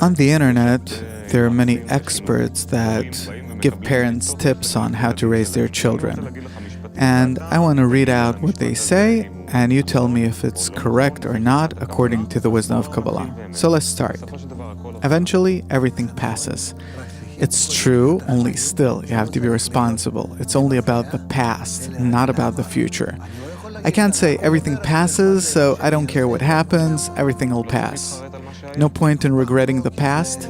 On the internet, there are many experts that give parents tips on how to raise their children. And I want to read out what they say, and you tell me if it's correct or not according to the wisdom of Kabbalah. So let's start. Eventually, everything passes. It's true, only still, you have to be responsible. It's only about the past, not about the future. I can't say everything passes, so I don't care what happens, everything will pass. No point in regretting the past,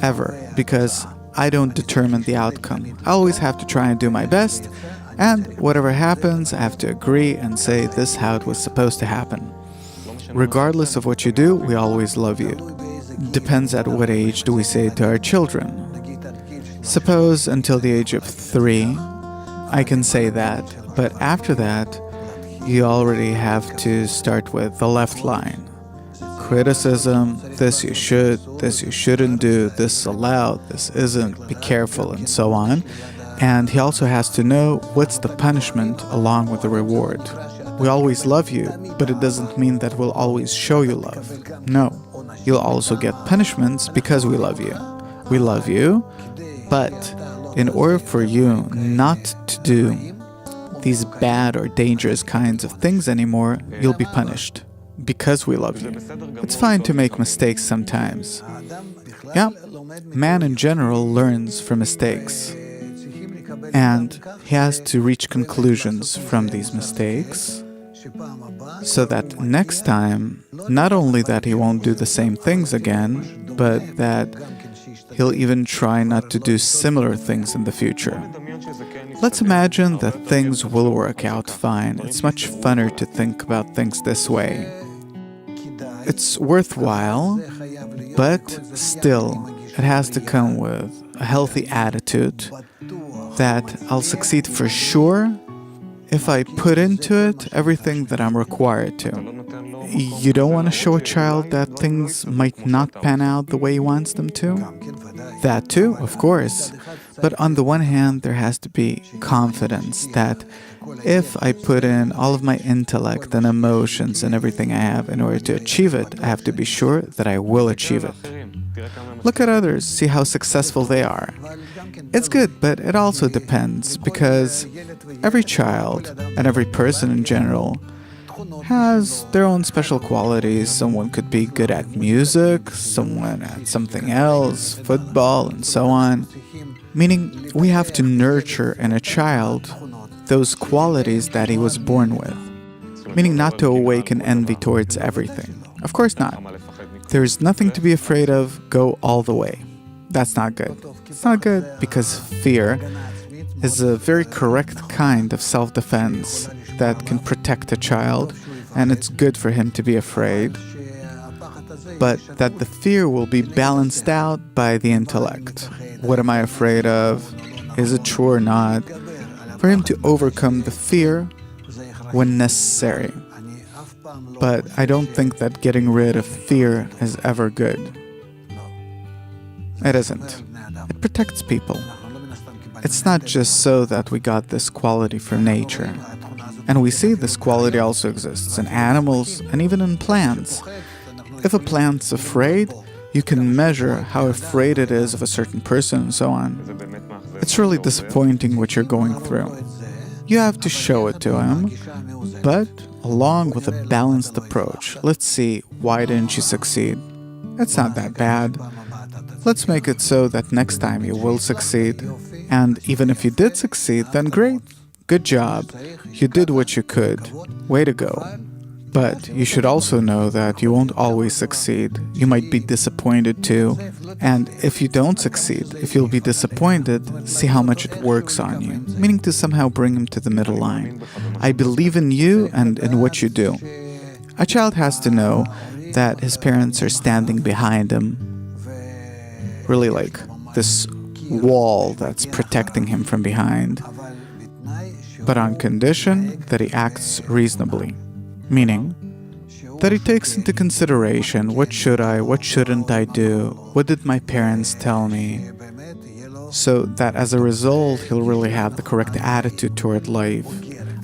ever, because I don't determine the outcome. I always have to try and do my best, and whatever happens, I have to agree and say this is how it was supposed to happen. Regardless of what you do, we always love you. Depends at what age do we say it to our children. Suppose until the age of 3, I can say that, but after that, you already have to start with the left line. Criticism, this you should, this you shouldn't do, this is allowed, this isn't, be careful, and so on. And he also has to know what's the punishment along with the reward. We always love you, but it doesn't mean that we'll always show you love. No, you'll also get punishments because we love you. We love you, but in order for you not to do these bad or dangerous kinds of things anymore, you'll be punished because we love you. It's fine to make mistakes sometimes. Yeah, man in general learns from mistakes. And he has to reach conclusions from these mistakes so that next time, not only that he won't do the same things again, but that he'll even try not to do similar things in the future. Let's imagine that things will work out fine. It's much funner to think about things this way. It's worthwhile, but still, it has to come with a healthy attitude that I'll succeed for sure if I put into it everything that I'm required to. You don't want to show a child that things might not pan out the way he wants them to? That too, of course. But on the one hand, there has to be confidence that if I put in all of my intellect and emotions and everything I have in order to achieve it, I have to be sure that I will achieve it. Look at others, see how successful they are. It's good, but it also depends, because every child and every person in general has their own special qualities. Someone could be good at music, someone at something else, football, and so on. Meaning, we have to nurture in a child those qualities that he was born with. Meaning not to awaken envy towards everything. Of course not. There's nothing to be afraid of, go all the way. That's not good. It's not good because fear is a very correct kind of self-defense that can protect a child, and it's good for him to be afraid, but that the fear will be balanced out by the intellect. What am I afraid of? Is it true or not? For him to overcome the fear when necessary. But I don't think that getting rid of fear is ever good. It isn't. It protects people. It's not just so that we got this quality from nature. And we see this quality also exists in animals and even in plants. If a plant's afraid, you can measure how afraid it is of a certain person and so on. It's really disappointing what you're going through. You have to show it to him, but along with a balanced approach. Let's see, why didn't you succeed? It's not that bad. Let's make it so that next time you will succeed. And even if you did succeed, then great. Good job. You did what you could. Way to go. But you should also know that you won't always succeed. You might be disappointed too. And if you don't succeed, if you'll be disappointed, see how much it works on you. Meaning to somehow bring him to the middle line. I believe in you and in what you do. A child has to know that his parents are standing behind him. Really like this wall that's protecting him from behind. But on condition that he acts reasonably. Meaning that he takes into consideration what should I, what shouldn't I do, what did my parents tell me, so that as a result he'll really have the correct attitude toward life.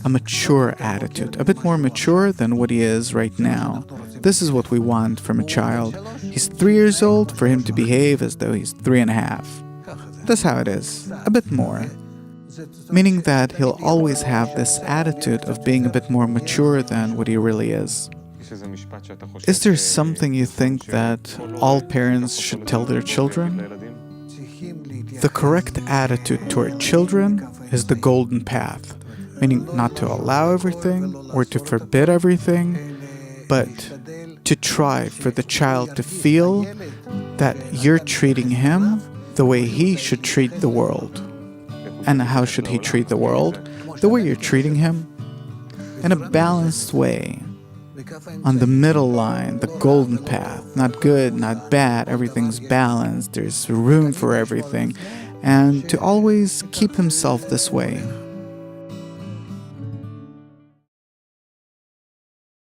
a mature attitude, a bit more mature than what he is right now. This is what we want from a child. He's 3 years old, for him to behave as though he's 3.5. That's how it is, a bit more. Meaning that he'll always have this attitude of being a bit more mature than what he really is. Is there something you think that all parents should tell their children? The correct attitude toward children is the golden path, meaning not to allow everything or to forbid everything, but to try for the child to feel that you're treating him the way he should treat the world. And how should he treat the world? The way you're treating him. In a balanced way. On the middle line, the golden path. Not good, not bad, everything's balanced, there's room for everything. And to always keep himself this way.